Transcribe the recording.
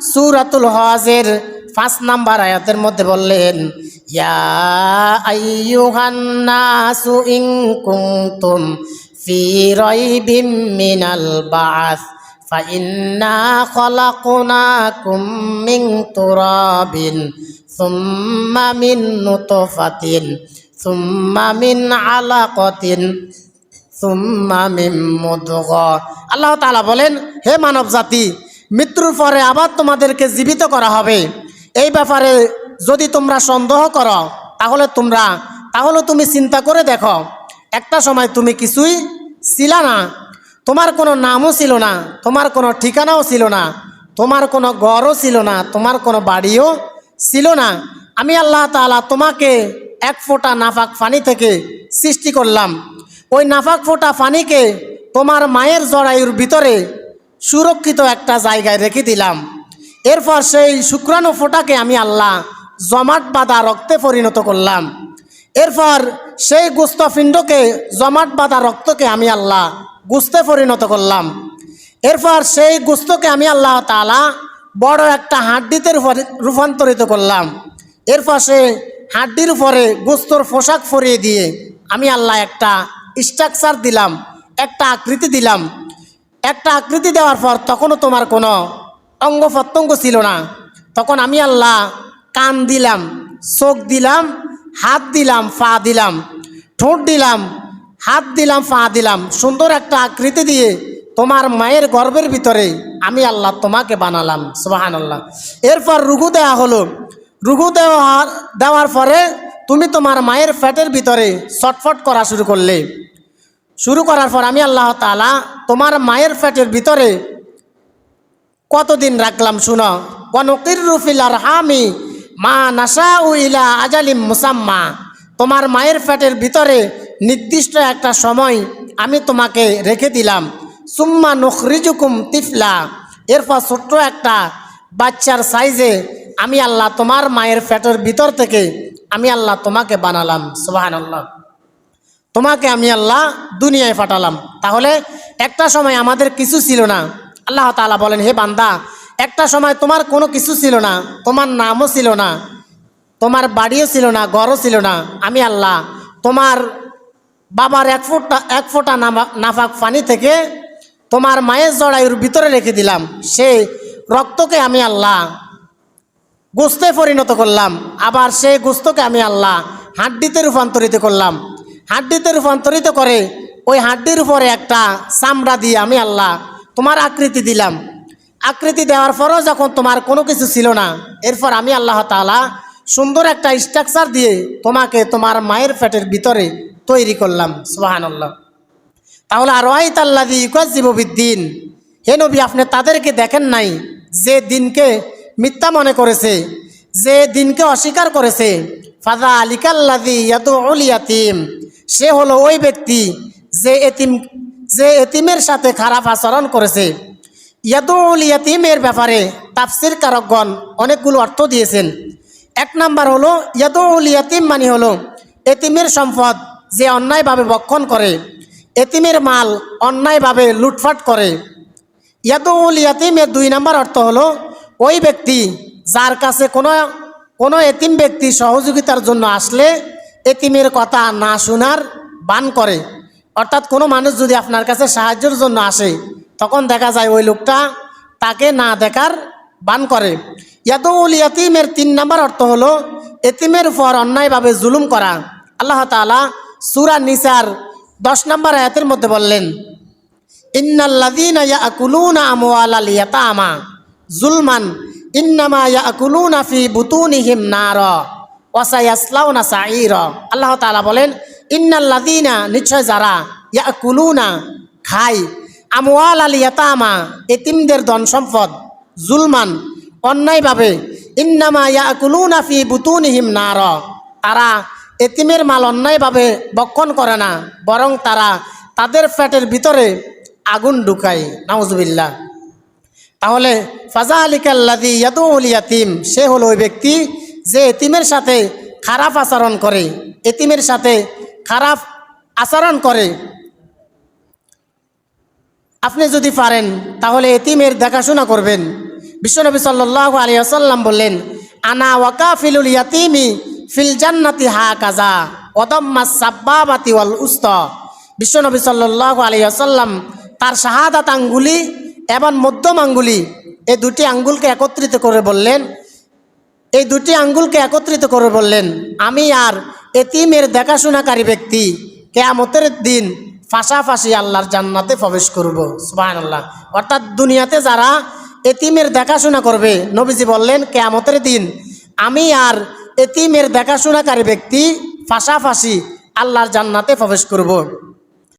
সূরাতুল হজের 5 নম্বর আয়াতের মধ্যে বললেন, ইয়া আইয়ুহান নাসু ইন কুনতুম ফি রাইবিম মিনাল বা'স ফাইন্না খলাকনাকুম মিন তুরাবিন সুম্মা মিন নুতফাতিন সুম্মা মিন আলাকাতিন সুম্মা মিন মুদগা। আল্লাহ তাআলা বলেন, হে মানব জাতি, মৃত্যুর পরে আবার তোমাদেরকে জীবিত করা হবে। এই ব্যাপারে যদি তোমরা সন্দেহ করো তাহলে তুমি চিন্তা করে দেখো, একটা সময় তুমি কিছুই ছিল না, তোমার কোনো নামও ছিল না, তোমার কোনো ঠিকানাও ছিল না, তোমার কোনো ঘরও ছিল না, তোমার কোনো বাড়িও ছিল না। আমি আল্লাহ তাআলা তোমাকে এক ফোঁটা নাফাক পানি থেকে সৃষ্টি করলাম। ওই নাফাক ফোঁটা পানিকে তোমার মায়ের জরায়ুর ভিতরে সুরক্ষিত একটা জায়গায় রেখে দিলাম। এরপর সেই শুক্রাণু ফোঁটাকে আমি আল্লাহ জমাট বাঁধা রক্তে পরিণত করলাম। এরপর সেই গোস্তপিণ্ডকে জমাট বাঁধা রক্তকে আমি আল্লাহ গোস্তে পরিণত করলাম। এরপর সেই গোস্তকে আমি আল্লাহ তাআলা বড় একটা হাড্ডিতে রূপান্তরিত করলাম। এরপর সে হাড্ডির উপরে গোস্তর পোশাক পরিয়ে দিয়ে আমি আল্লাহ একটা স্ট্রাকচার দিলাম, একটা আকৃতি দিলাম। একটা আকৃতি দেওয়ার পর তখনও তোমার কোনো অঙ্গ প্রত্যঙ্গ ছিল না। তখন আমি আল্লাহ কান দিলাম, চোখ দিলাম, হাত দিলাম, পা দিলাম, ঠোঁট দিলাম, হাত দিলাম, পা দিলাম, সুন্দর একটা আকৃতি দিয়ে তোমার মায়ের গর্ভের ভিতরে আমি আল্লাহ তোমাকে বানালাম। সুবহানাল্লাহ। এরপর রুহু দেওয়া হলো। রুহু দেওয়ার পরে তুমি তোমার মায়ের পেটের ভিতরে ছটফট করা শুরু করার পর আমি আল্লাহ তাআলা তোমার মায়ের পেটের ভিতরে কতদিন রাখলাম শুনো। ওয়ানুকিররু ফিল আরহামি মা নাশাউ ইলা আজালিম মুসাম্মা। তোমার মায়ের পেটের ভিতরে নির্দিষ্ট একটা সময় আমি তোমাকে রেখে দিলাম। সুম্মা নুখরিজুকুম তিফলা। এরপর ছোট্ট একটা বাচ্চার সাইজে আমি আল্লাহ তোমার মায়ের পেটের ভিতর থেকে আমি আল্লাহ তোমাকে বানালাম। সুবহানাল্লাহ। তোমাকে আমি আল্লাহ দুনিয়ায় পাঠালাম। তাহলে একটা সময় আমাদের কিছু ছিল না। আল্লাহ তাআলা বলেন, হে বান্দা, একটা সময় তোমার কোনো কিছু ছিল না, তোমার নামও ছিল না, তোমার বাড়িও ছিল না, ঘরও ছিল না। আমি আল্লাহ তোমার বাবার এক ফোঁটা নাফাক পানি থেকে তোমার মায়ের জরায়ুর ভিতরে রেখে দিলাম। সেই রক্তকে আমি আল্লাহ গোস্তে পরিণত করলাম। আবার সেই গোস্তকে আমি আল্লাহ হাড্ডিতে রূপান্তরিত করলাম। হাড্ডিতে রূপান্তরিত করে ওই হাড্ডির উপরে একটা চামড়া দিয়ে আমি আল্লাহ তোমার আকৃতি দিলাম। আকৃতি দেওয়ার পরও যখন তোমার কোনো কিছু ছিল না, এরপর আমি আল্লাহ তাআলা সুন্দর একটা স্ট্রাকচার দিয়ে তোমাকে তোমার মায়ের পেটের ভিতরে তৈরি করলাম। সুবহানাল্লাহ। তাহলে আরাআইতাল্লাযী ইউকাযযিবু বিদ্দীন, হে নবী, আপনি তাদেরকে দেখেন নাই যে দিনকে মিথ্যা মনে করেছে, যে দিনকে অস্বীকার করেছে। ফাযালিকাল্লাযী ইয়াদউল ইয়াতীম, সে হলো ওই ব্যক্তি যে এতিমের সাথে খারাপ আচরণ করেছে। ইয়াদউল ইয়াতীমের ব্যাপারে তাফসীর কারকগণ অনেকগুলো অর্থ দিয়েছেন। এক নাম্বার হলো ইয়াদউল ইয়াতীম মানে হলো এতিমের সম্পদ যে অন্যায়ভাবে ভক্ষণ করে, এতিমের মাল অন্যায়ভাবে লুটপাট করে। ইয়াদউল ইয়াতীমের 2 নম্বর অর্থ হলো ওই ব্যক্তি যার কাছে কোনো এতিম ব্যক্তি সহযোগিতার জন্য আসলে এতিমের কথা না শোনার বান করে। অর্থাৎ কোনো মানুষ যদি আপনার কাছে সাহায্যের জন্য আসে, তখন দেখা যায় ওই লোকটা তাকে না দেখার বান করে। ইয়াদউল ইয়াতীমের 3 নম্বর অর্থ হলো এতিমের উপর অন্যায়ভাবে জুলুম করা। আল্লাহ তাআলা সূরা নিসার 10 নম্বর আয়াতের মধ্যে বললেন, ইন্নাল্লাযীনা ইয়াকুলুনা আমওয়ালাল ইয়াতামা যুলমান ইন্নামা ইয়াকুলুনা ফি বুতুনিহিম নারা ওয়া সায়াসলাউনা সাঈরা। আল্লাহ তাআলা বলেন, ইন্নাল্লাযীনা, নিশ্চয় যারা, ইয়াকুলুনা খায়, আমওয়ালাল ইয়াতামা এতিমদের ধন সম্পদ, জুলমান অন্যায়ভাবে, ইন্নামা ইয়াকুলুনা ফি বুতুনিহিম নারা, তারা এতিমের মাল অন্যায়ভাবে ভক্ষণ করে না, বরং তারা তাদের পেটের ভিতরে আগুন ঢুকায়। নাউজুবিল্লাহ। তাহলে ফাযালিকাল্লাযী ইয়াদউল ইয়াতীম, সে হলো ওই ব্যক্তি যে এতিমের সাথে খারাপ আচরণ করে, এতিমের সাথে খারাপ আচরণ করে। আপনি যদি পারেন তাহলে এতিমের দেখাশোনা করবেন। বিশ্বনবী সাল্লাল্লাহু আলাইহি ওয়াসাল্লাম বললেন, আনা ওয়াকাফিলুল ইয়াতিমি ফিল জান্নাতি হাকাযা ওয়াদাম্মাস সাব্বাবাতি ওয়াল উস্তা। বিশ্বনবী সাল্লাল্লাহু আলাইহি ওয়াসাল্লাম তার শাহাদাত আঙ্গুলি এবং মধ্যম আঙ্গুলি এই দুটি আঙ্গুলকে একত্রিত করে বললেন, এই দুটি আঙ্গুলকে একত্রিত করে বললেন, আমি আর এতিমের দেখাশোনাকারী ব্যক্তি কিয়ামতের দিন পাশাপাশি আল্লাহর জান্নাতে প্রবেশ করব। সুবহানাল্লাহ। অর্থাৎ দুনিয়াতে যারা এতিমের দেখাশোনা করবে, নবীজি বললেন কিয়ামতের দিন আমি আর এতিমের দেখাশোনাকারী ব্যক্তি পাশাপাশি আল্লাহর জান্নাতে প্রবেশ করব।